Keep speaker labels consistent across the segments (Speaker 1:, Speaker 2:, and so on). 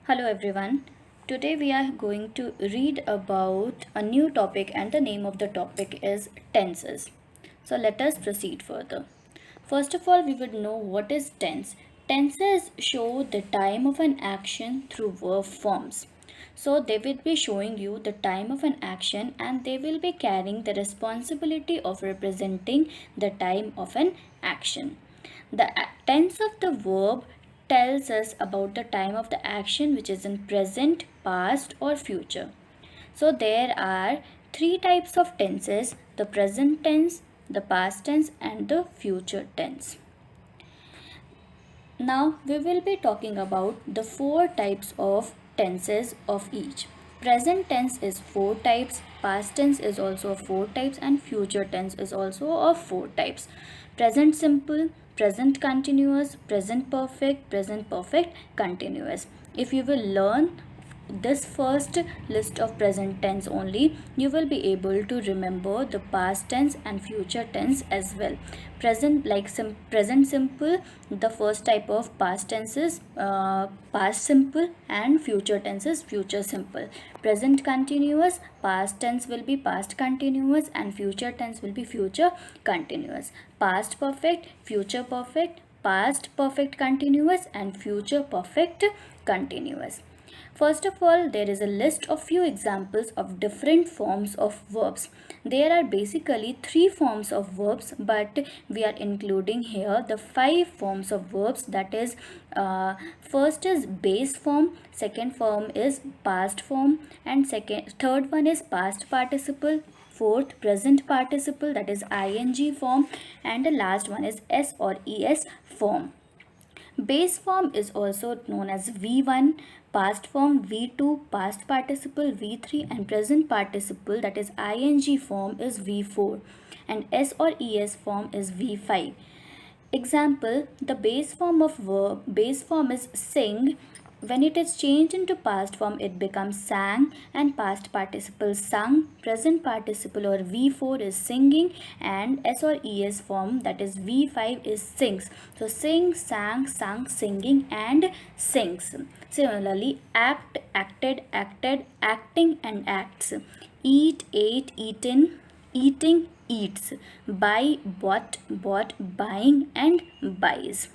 Speaker 1: Hello everyone. Today we are going to read about a new topic and the name of the topic is tenses. So let us proceed further. First of all, we would know what is tense. Tenses show the time of an action through verb forms. So they will be showing you the time of an action and they will be carrying the responsibility of representing the time of an action. The tense of the verb tells us about the time of the action which is in present, past, or future. So there are three types of tenses: the present tense, the past tense, and the future tense. Now we will be talking about the four types of tenses of each. Present tense is four types, past tense is also of four types, and future tense is also of four types. Present simple, present continuous, present perfect continuous. If you will learn this first list of present tense only, you will be able to remember the past tense and future tense as well. Present simple, the first type of past tenses, past simple, and future tenses future simple. Present continuous, past tense will be past continuous and future tense will be future continuous. Past perfect, future perfect, past perfect continuous, and future perfect continuous. First of all, there is a list of few examples of different forms of verbs. There are basically three forms of verbs, but we are including here the five forms of verbs. That is, first is base form, second form is past form, and third one is past participle, fourth present participle, that is ing form, and the last one is s or es form. Base form is also known as V1, past form V2, past participle V3, and present participle, that is ing form, is V4, and S or ES form is V5. Example: the base form is sing. When it is changed into past form, it becomes sang, and past participle sung. Present participle or V4 is singing, and S or ES form, that is V5, is sings. So sing, sang, sung, singing, and sings. Similarly, act, acted, acted, acting, and acts. Eat, ate, eaten, eating, eats. Buy, bought, buying, and buys.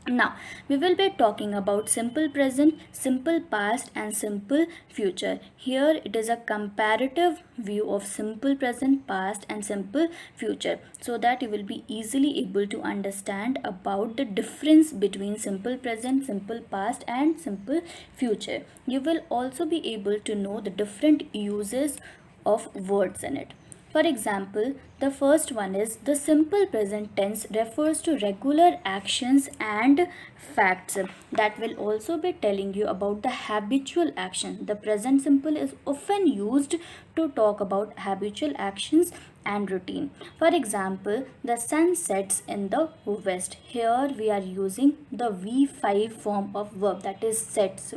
Speaker 1: Now, we will be talking about simple present, simple past, and simple future. Here it is a comparative view of simple present, past, and simple future, so that you will be easily able to understand about the difference between simple present, simple past, and simple future. You will also be able to know the different uses of words in it. For example, the first one is the simple present tense refers to regular actions and facts. That will also be telling you about the habitual action. The present simple is often used to talk about habitual actions and routine. For example, the sun sets in the west. Here we are using the V5 form of verb, that is sets.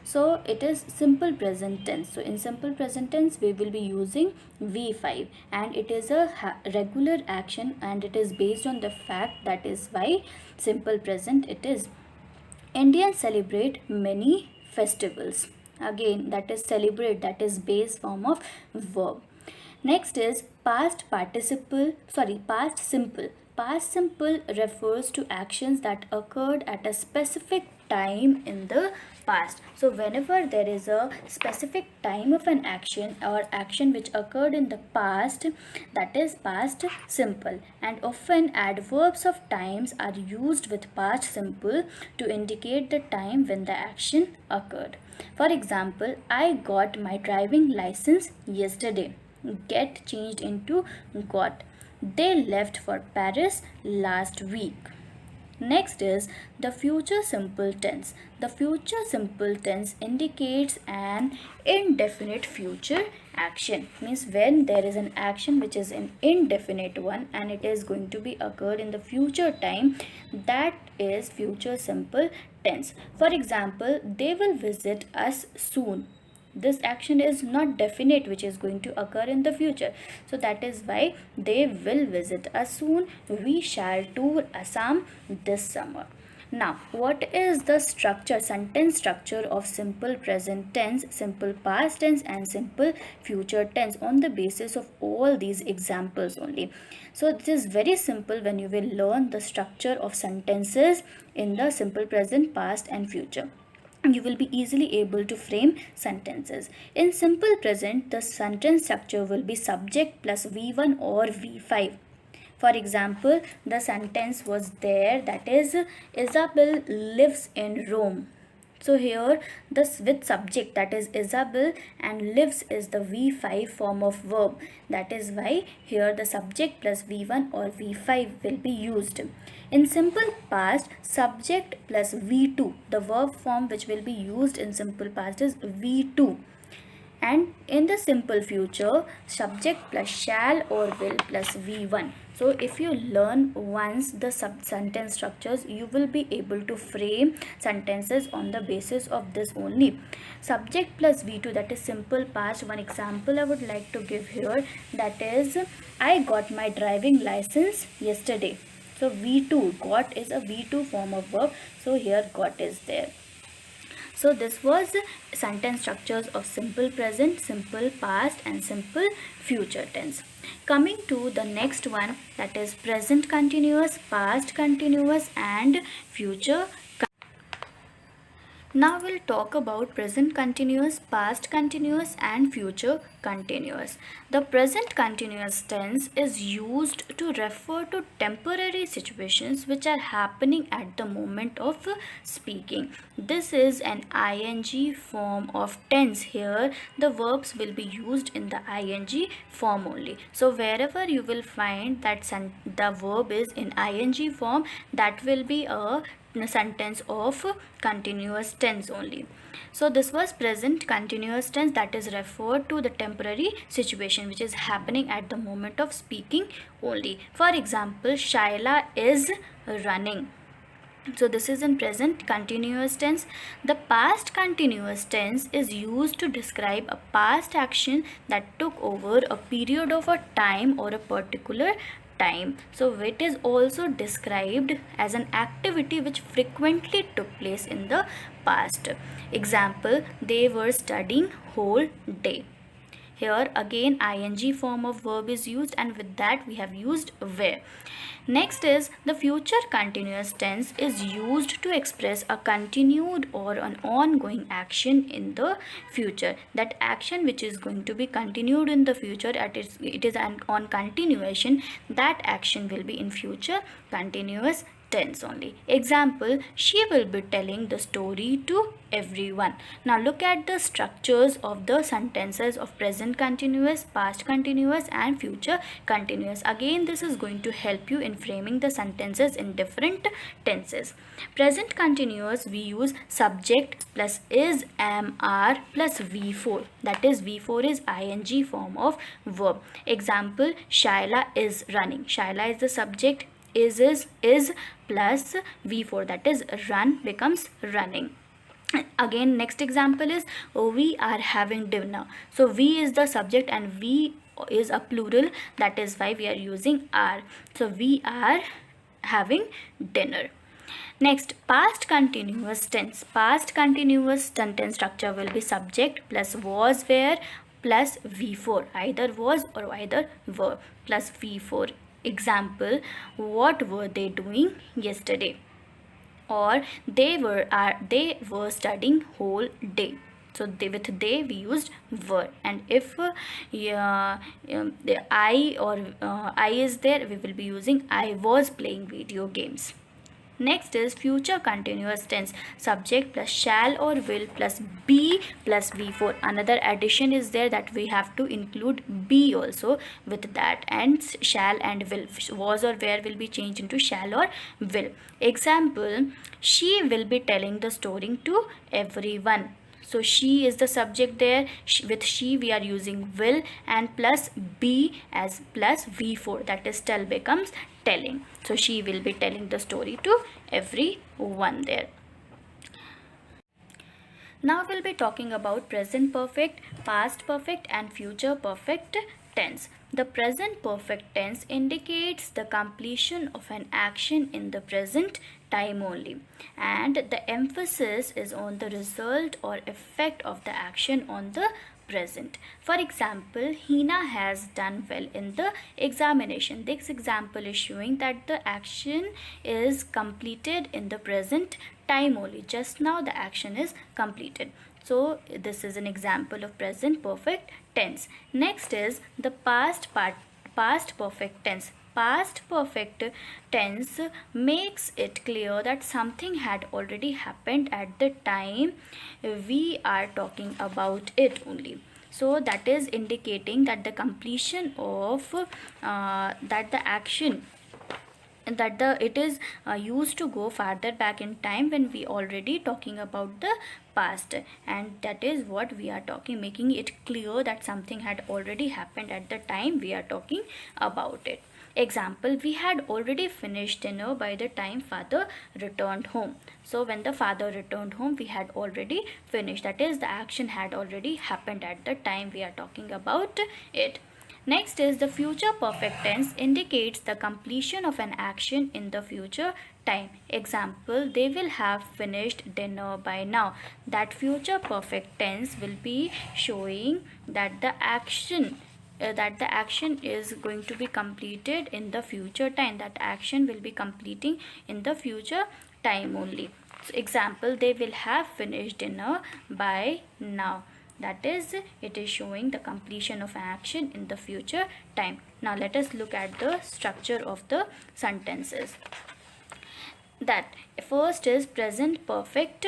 Speaker 1: So it is simple present tense. So in simple present tense we will be using V5, and it is a regular action and it is based on the fact. That is why simple present it is. Indians celebrate many festivals. Again, that is celebrate, that is base form of verb. Next is past simple. Past simple refers to actions that occurred at a specific time in the past. So whenever there is a specific time of an action or action which occurred in the past, that is past simple. And often adverbs of times are used with past simple to indicate the time when the action occurred. For example, I got my driving license yesterday. Get changed into got. They left for Paris last week. Next is the future simple tense. The future simple tense indicates an indefinite future action. Means when there is an action which is an indefinite one and it is going to be occurred in the future time, that is future simple tense. For example, they will visit us soon. This action is not definite which is going to occur in the future, so that is why they will visit us soon. We shall tour Assam this summer. Now, what is the structure, sentence structure of simple present tense, simple past tense and simple future tense on the basis of all these examples only? So it is very simple when you will learn the structure of sentences in the simple present, past and future. You will be easily able to frame sentences. In simple present, the sentence structure will be subject plus V1 or V5. For example, the sentence was there, that is, Isabel lives in Rome. So here this with subject, that is Isabel, and lives is the V5 form of verb. That is why here the subject plus V1 or V5 will be used. In simple past, subject plus V2, the verb form which will be used in simple past is V2. And in the simple future, subject plus shall or will plus V1. So if you learn once the sentence structures, you will be able to frame sentences on the basis of this only. Subject plus V2, that is simple past. One example I would like to give here, that is, I got my driving license yesterday. So V2, got is a V2 form of verb, so here got is there. So this was sentence structures of simple present, simple past and simple future tense. Coming to the next one, that is present continuous, past continuous and future. Now we'll talk about present continuous, past continuous and future continuous. The present continuous tense is used to refer to temporary situations which are happening at the moment of speaking. This is an ing form of tense. Here the verbs will be used in the ing form only. So wherever you will find that the verb is in ing form, that will be a sentence of continuous tense only. So this was present continuous tense, that is referred to the temporary situation which is happening at the moment of speaking only. For example, Shaila is running. So this is in present continuous tense. The past continuous tense is used to describe a past action that took over a period of a time or a particular time. So it is also described as an activity which frequently took place in the past. Example, they were studying whole day. Here again ing form of verb is used, and with that we have used were. Next is the future continuous tense is used to express a continued or an ongoing action in the future. That action which is going to be continued in the future, it is on continuation, that action will be in future continuous tense only. Example, she will be telling the story to everyone. Now look at the structures of the sentences of present continuous, past continuous and future continuous. Again, this is going to help you in framing the sentences in different tenses. Present continuous, we use subject plus is, am, are plus V4. That is V4 is ing form of verb. Example, Shaila is running. Shaila is the subject, is plus V4, that is run becomes running. Again, next example is we are having dinner. So we is the subject and we is a plural, that is why we are using are. So we are having dinner. Next, past continuous tense. Past continuous sentence structure will be subject plus was, were plus V4, either was or either were plus V4. Example, what were they doing yesterday? Or they were studying whole day. So with they we used were, and if the I or I is there, we will be using I was playing video games. Next is future continuous tense. Subject plus shall or will plus be plus V4. Another addition is there, that we have to include be also with that, and shall and will. Was or were will be changed into shall or will. Example, she will be telling the story to everyone. So she is the subject there. With she we are using will and plus be as plus V4, that is tell becomes telling. So she will be telling the story to everyone there. Now we'll be talking about present perfect, past perfect and future perfect tense. The present perfect tense indicates the completion of an action in the present time only, and the emphasis is on the result or effect of the action on the present. For example, Hina has done well in the examination. This example is showing that the action is completed in the present time only. Just now the action is completed. So this is an example of present perfect tense. Next is the past perfect tense. Past perfect tense makes it clear that something had already happened at the time we are talking about it only. So that is indicating that the completion of that the action that it is used to go farther back in time when we already talking about the past, and that is what we are talking, making it clear that something had already happened at the time we are talking about it. Example, we had already finished dinner by the time father returned home. So when the father returned home, we had already finished, that is the action had already happened at the time we are talking about it. Next is the future perfect tense indicates the completion of an action in the future time. Example, they will have finished dinner by now. That future perfect tense will be showing that the action is going to be completed in the future time. That action will be completing in the future time only. So, example, they will have finished dinner by now. That is, it is showing the completion of action in the future time. Now let us look at the structure of the sentences. That first is present perfect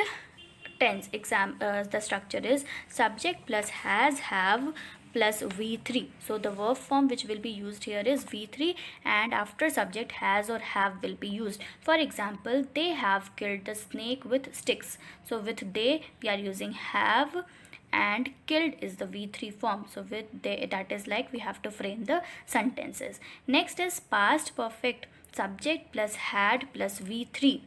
Speaker 1: tense. The structure is subject plus has, have plus V3. So the verb form which will be used here is V3, and after subject has or have will be used. For example, they have killed the snake with sticks. So with they we are using have, and killed is the V3 form. So with they, that is like we have to frame the sentences. Next is past perfect, subject plus had plus V3.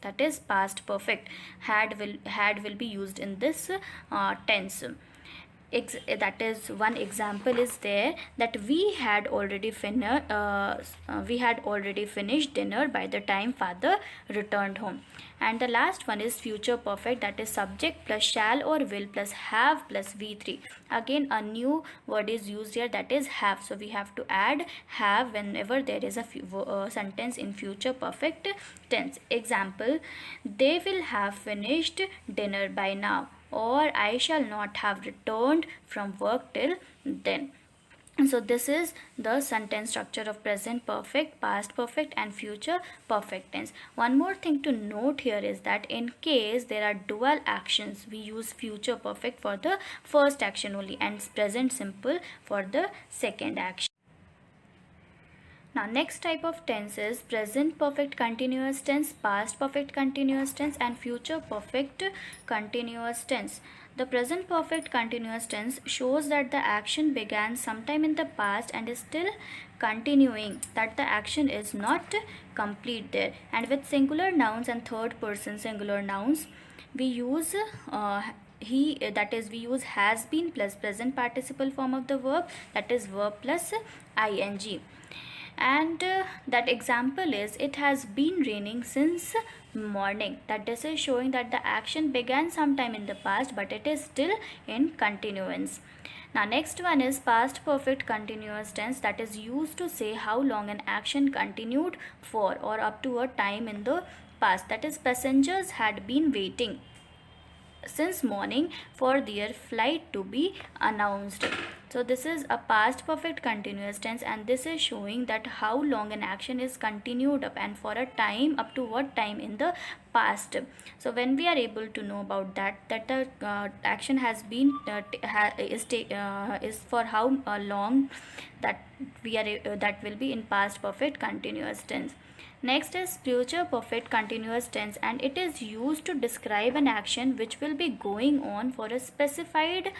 Speaker 1: That is past perfect. Had will be used in this tense. That is, one example is there, that we had already finished dinner by the time father returned home. And the last one is future perfect, that is subject plus shall or will plus have plus V3. Again a new word is used here, that is have. So we have to add have whenever there is a sentence in future perfect tense. Example, they will have finished dinner by now, or I shall not have returned from work till then. So this is the sentence structure of present perfect, past perfect and future perfect tense. One more thing to note here is that in case there are dual actions, we use future perfect for the first action only and present simple for the second action. Now next type of tense is present perfect continuous tense, past perfect continuous tense and future perfect continuous tense. The present perfect continuous tense shows that the action began sometime in the past and is still continuing, that the action is not complete there. And with singular nouns and third person singular nouns, we use that is, we use has been plus present participle form of the verb, that is verb plus ing. And that example is, it has been raining since morning. That this is showing that the action began sometime in the past but it is still in continuance. Now next one is past perfect continuous tense, that is used to say how long an action continued for or up to a time in the past. That is, passengers had been waiting since morning for their flight to be announced. So this is a past perfect continuous tense, and this is showing that how long an action is continued up and for a time, up to what time in the past. So when we are able to know about that the action has been is for how long, that we are that will be in past perfect continuous tense. Next is future perfect continuous tense, and it is used to describe an action which will be going on for a specified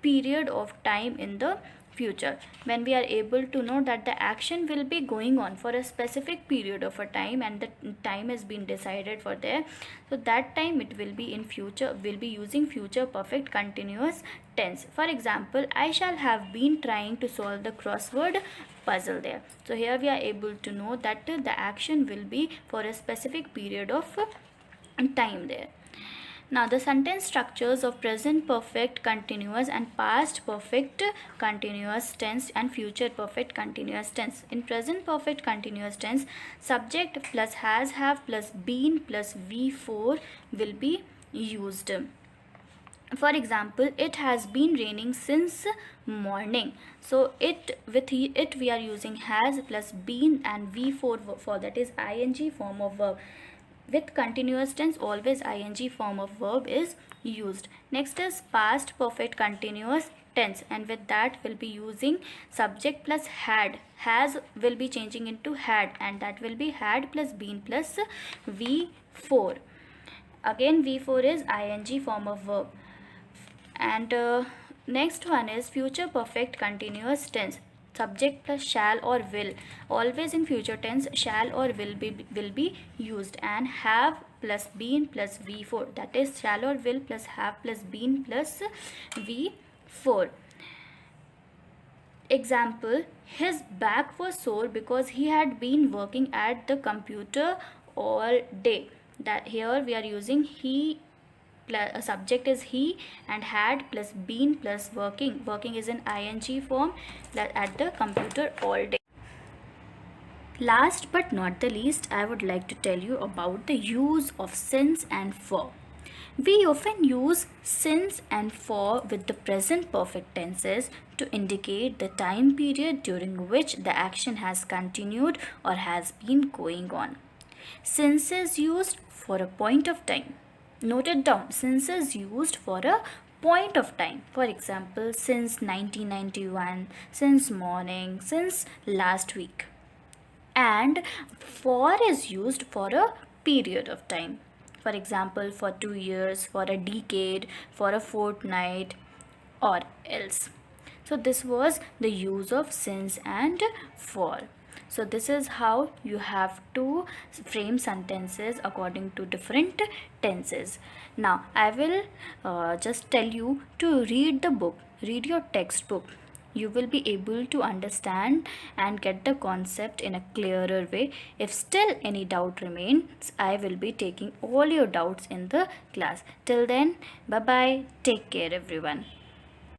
Speaker 1: period of time in the future. When we are able to know that the action will be going on for a specific period of a time and the time has been decided for there, so that time it will be in future, will be using future perfect continuous tense. For example, I shall have been trying to solve the crossword puzzle there. So here we are able to know that the action will be for a specific period of time there. Now the sentence structures of present perfect continuous and past perfect continuous tense and future perfect continuous tense. In present perfect continuous tense, subject plus has, have plus been plus V4 will be used. For example, it has been raining since morning. So it, with it we are using has plus been and V4 for that is ing form of verb. With continuous tense, always ing form of verb is used. Next is past perfect continuous tense, and with that we'll be using subject plus had. Has will be changing into had, and that will be had plus been plus V4. Again V4 is ing form of verb. And next one is future perfect continuous tense, subject plus shall or will. Always in future tense shall or will be used, and have plus been plus V4, that is shall or will plus have plus been plus V4. Example, his back was sore because he had been working at the computer all day. That here we are using he plus a subject is he and had plus been plus working. Working is in ing form, at the computer all day. Last but not the least, I would like to tell you about the use of since and for. We often use since and for with the present perfect tenses to indicate the time period during which the action has continued or has been going on. Since is used for a point of time. Note it down. Since is used for a point of time. For example, since 1991, since morning, since last week. And for is used for a period of time. For example, for 2 years, for a decade, for a fortnight, or else. So this was the use of since and for. So this is how you have to frame sentences according to different tenses. Now I will just tell you to read the book, read your textbook. You will be able to understand and get the concept in a clearer way. If still any doubt remains, I will be taking all your doubts in the class. Till then, bye bye. Take care everyone.